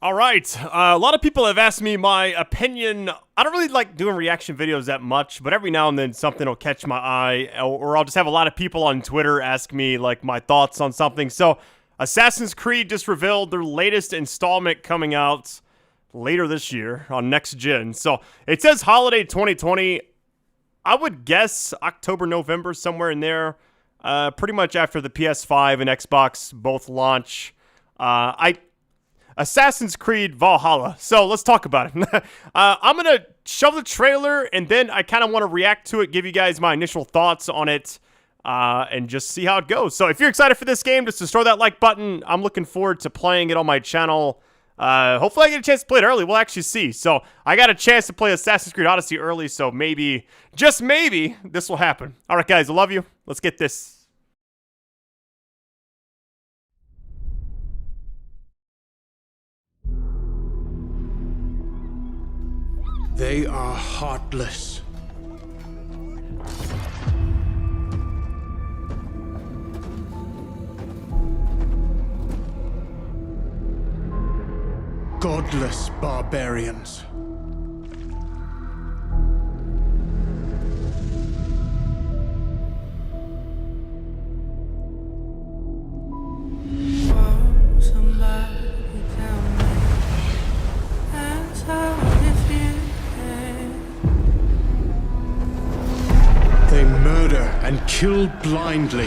All right. A lot of people have asked me my opinion. I don't really like doing reaction videos that much, but every now and then something will catch my eye, or I'll just have a lot of people on Twitter ask me like my thoughts on something. So, Assassin's Creed just revealed their latest installment coming out later this year on next gen. So, it says holiday 2020. I would guess October, November, somewhere in there. Pretty much after the PS5 and Xbox both launch. Assassin's Creed Valhalla. So let's talk about it. I'm going to show the trailer, and then I kind of want to react to it, give you guys my initial thoughts on it, and just see how it goes. So if you're excited for this game, just destroy that like button. I'm looking forward to playing it on my channel. Hopefully I get a chance to play it early. We'll actually see. So I got a chance to play Assassin's Creed Odyssey early, so maybe, just maybe, this will happen. All right, guys, I love you. Let's get this. They are heartless. Godless barbarians. They murder and kill blindly.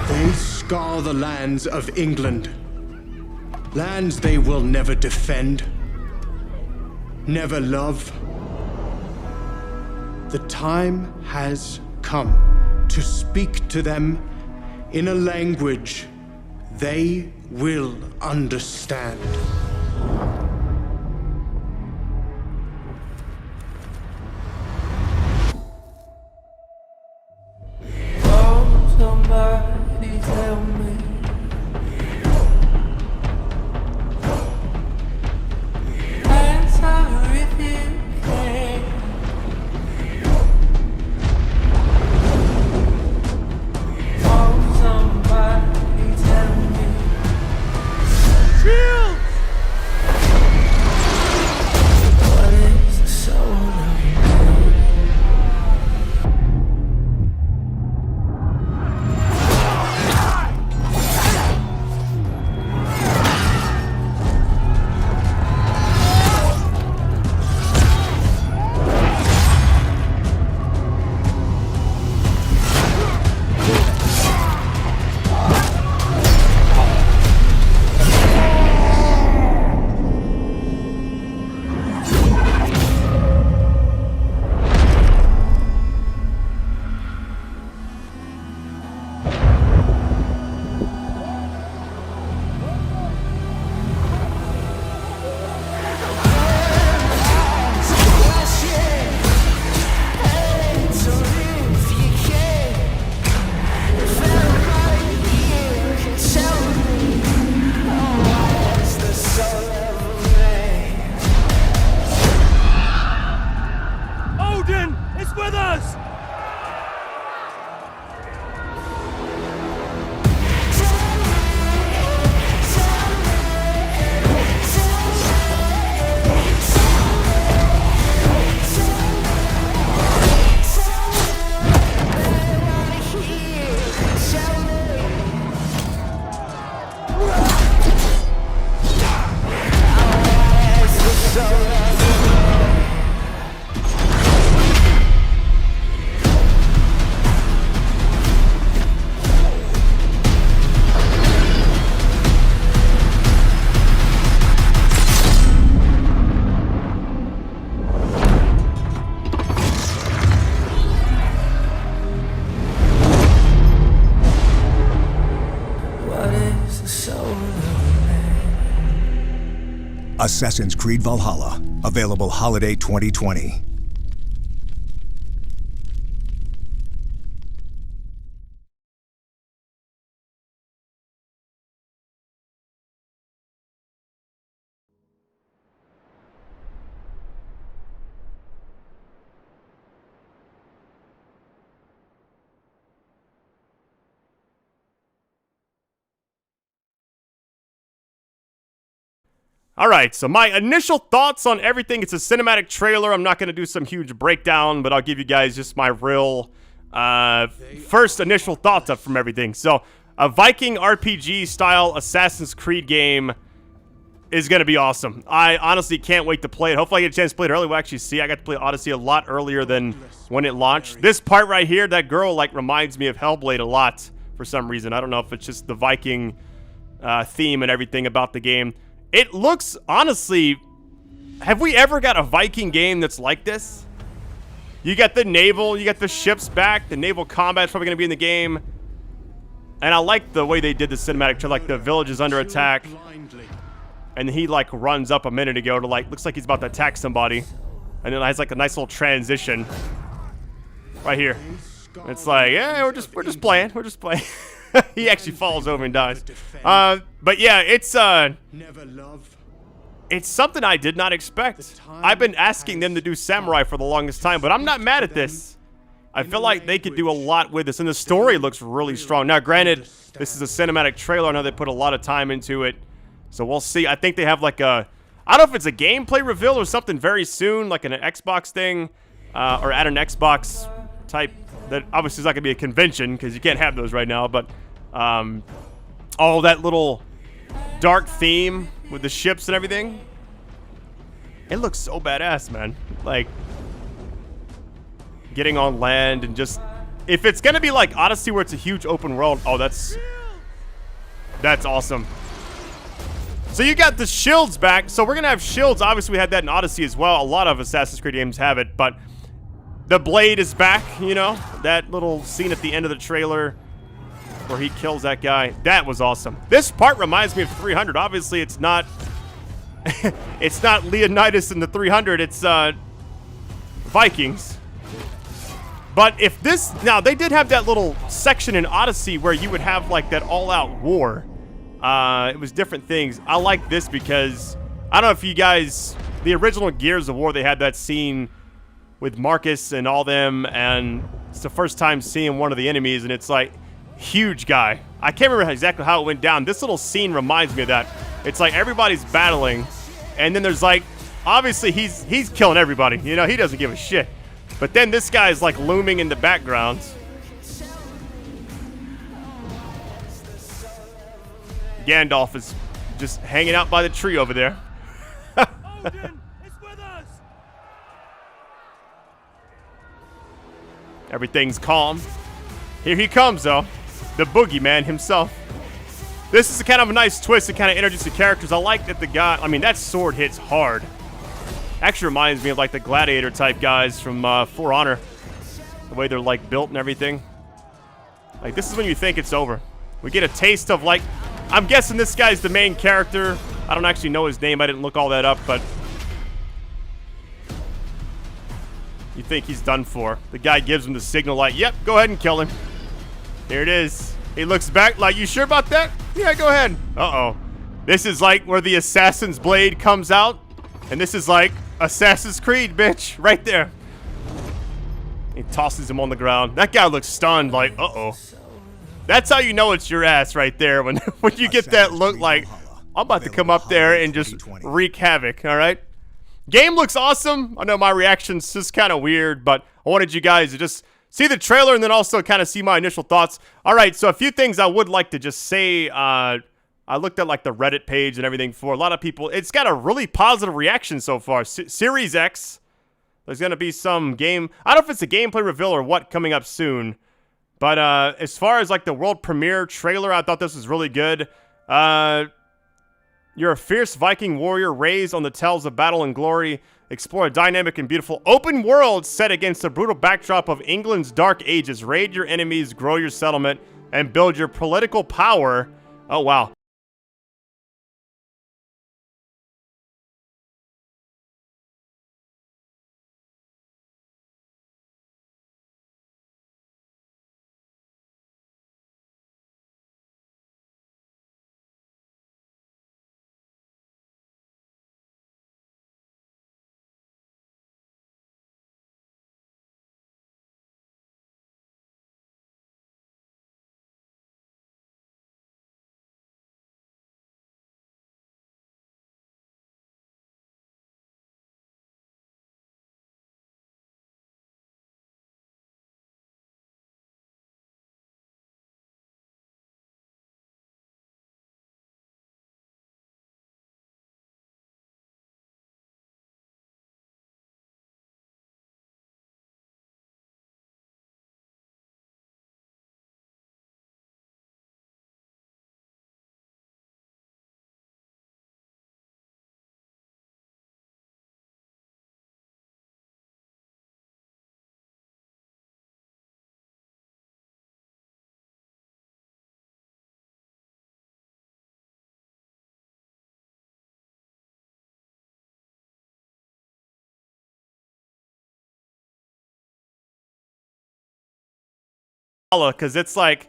They scar the lands of England. Lands they will never defend, never love. The time has come to speak to them in a language they will understand. Oh, somebody tell me. Answer if you can. Oh, somebody tell me. Shield! What is the soul of It's with us! Assassin's Creed Valhalla, available holiday 2020. All right, so my initial thoughts on everything. It's a cinematic trailer. I'm not going to do some huge breakdown, but I'll give you guys just my real first initial thoughts up from everything. So, a Viking RPG style Assassin's Creed game is going to be awesome. I honestly can't wait to play it. Hopefully I get a chance to play it early. We'll actually see. I got to play Odyssey a lot earlier than when it launched. This part right here, that girl, like, reminds me of Hellblade a lot for some reason. I don't know if it's just the Viking theme and everything about the game. It looks, honestly, have we ever got a Viking game that's like this? You got the naval, you got the ships back, the naval combat's probably going to be in the game. And I like the way they did the cinematic trailer, like the village is under attack. And he, like, runs up a minute ago to, like, looks like he's about to attack somebody. And then it has, like, a nice little transition right here. It's like, yeah, we're just playing. We're just playing. He actually falls over and dies. But yeah, it's something I did not expect. I've been asking them to do samurai for the longest time, but I'm not mad at this. I feel like they could do a lot with this, and the story looks really strong. Now, granted, this is a cinematic trailer. I know they put a lot of time into it, so we'll see. I think they have like a, I don't know if it's a gameplay reveal or something very soon, like an Xbox thing, or at an Xbox type. That obviously is not going to be a convention because you can't have those right now, but oh, that little dark theme with the ships and everything. It looks so badass, man. Like, getting on land and just, if it's going to be like Odyssey where it's a huge open world, oh, that's awesome. So you got the shields back. So we're going to have shields. Obviously, we had that in Odyssey as well. A lot of Assassin's Creed games have it, but the blade is back, you know, that little scene at the end of the trailer where he kills that guy. That was awesome. This part reminds me of 300. Obviously, it's not it's not Leonidas in the 300. It's Vikings. But if this, now they did have that little section in Odyssey where you would have like that all-out war. It was different things. I like this because I don't know if you guys, the original Gears of War, they had that scene with Marcus and all them, and it's the first time seeing one of the enemies, and it's like, huge guy. I can't remember exactly how it went down. This little scene reminds me of that. It's like everybody's battling, and then there's like, obviously he's killing everybody. You know, he doesn't give a shit. But then this guy's like looming in the background. Gandalf is just hanging out by the tree over there. Everything's calm. Here he comes, though. The boogeyman himself. This is a kind of a nice twist to kind of introduce the characters. I like that the guy, I mean, that sword hits hard. Actually reminds me of like the gladiator type guys from For Honor. The way they're like built and everything. Like, this is when you think it's over. We get a taste of like, I'm guessing this guy's the main character. I don't actually know his name. I didn't look all that up, but you think he's done for. The guy gives him the signal like, yep, go ahead and kill him. Here it is. He looks back like, you sure about that? Yeah, go ahead. Uh-oh. This is like where the assassin's blade comes out. And this is like Assassin's Creed, bitch. Right there. He tosses him on the ground. That guy looks stunned like, uh-oh. That's how you know it's your ass right there. When you get that look like, I'm about to come up there and just wreak havoc, all right? Game looks awesome. I know my reaction's just kind of weird, but I wanted you guys to just see the trailer and then also kind of see my initial thoughts. All right, so a few things I would like to just say. I looked at like the Reddit page and everything for a lot of people. It's got a really positive reaction so far. Series X. There's going to be some game. I don't know if it's a gameplay reveal or what coming up soon. But as far as like the world premiere trailer, I thought this was really good. You're a fierce Viking warrior raised on the tales of battle and glory. Explore a dynamic and beautiful open world set against the brutal backdrop of England's dark ages. Raid your enemies, grow your settlement, and build your political power. Oh, wow. because it's like,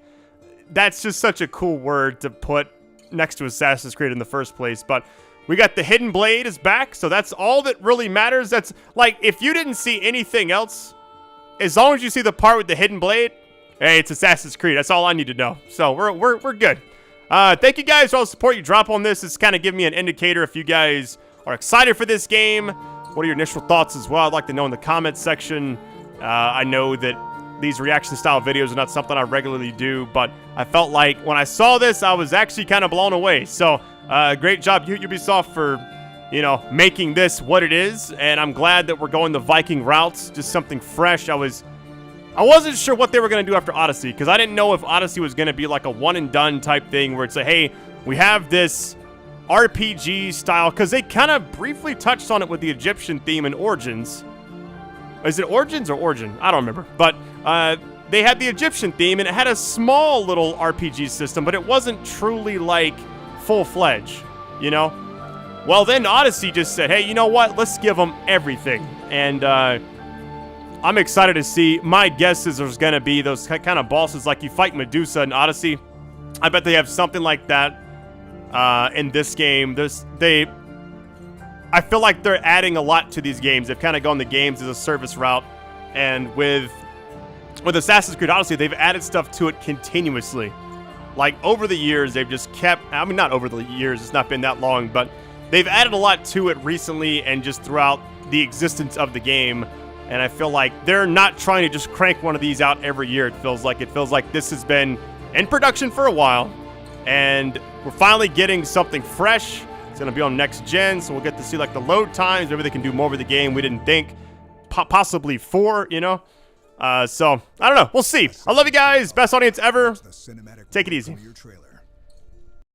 that's just such a cool word to put next to Assassin's Creed in the first place. But we got the Hidden Blade is back, so that's all that really matters. That's like, if you didn't see anything else, as long as you see the part with the Hidden Blade, hey, it's Assassin's Creed. That's all I need to know. So we're good. Thank you guys for all the support you drop on this. It's kind of giving me an indicator if you guys are excited for this game. What are your initial thoughts as well? I'd like to know in the comments section. I know that these reaction style videos are not something I regularly do, but I felt like when I saw this, I was actually kind of blown away. So great job, Ubisoft, for, you know, making this what it is. And I'm glad that we're going the Viking routes, just something fresh. I wasn't sure what they were going to do after Odyssey, because I didn't know if Odyssey was going to be like a one and done type thing where it's like, hey, we have this RPG style, because they kind of briefly touched on it with the Egyptian theme in Origins. Is it Origins or Origin? I don't remember. But they had the Egyptian theme, and it had a small little RPG system, but it wasn't truly like full-fledged, you know? Well, then Odyssey just said, hey, you know what? Let's give them everything. And I'm excited to see. My guess is there's going to be those kind of bosses like you fight Medusa in Odyssey. I bet they have something like that in this game. I feel like they're adding a lot to these games. They've kind of gone the games as a service route. And with Assassin's Creed Odyssey, they've added stuff to it continuously. Like, over the years, they've just kept... I mean, not over the years. It's not been that long. But they've added a lot to it recently and just throughout the existence of the game. And I feel like they're not trying to just crank one of these out every year, it feels like. It feels like this has been in production for a while. And we're finally getting something fresh. It's going to be on next gen, so we'll get to see like the load times. Maybe they can do more with the game we didn't think. Possibly 4, you know? So, I don't know. We'll see. I love you guys. Best audience ever. Take it easy.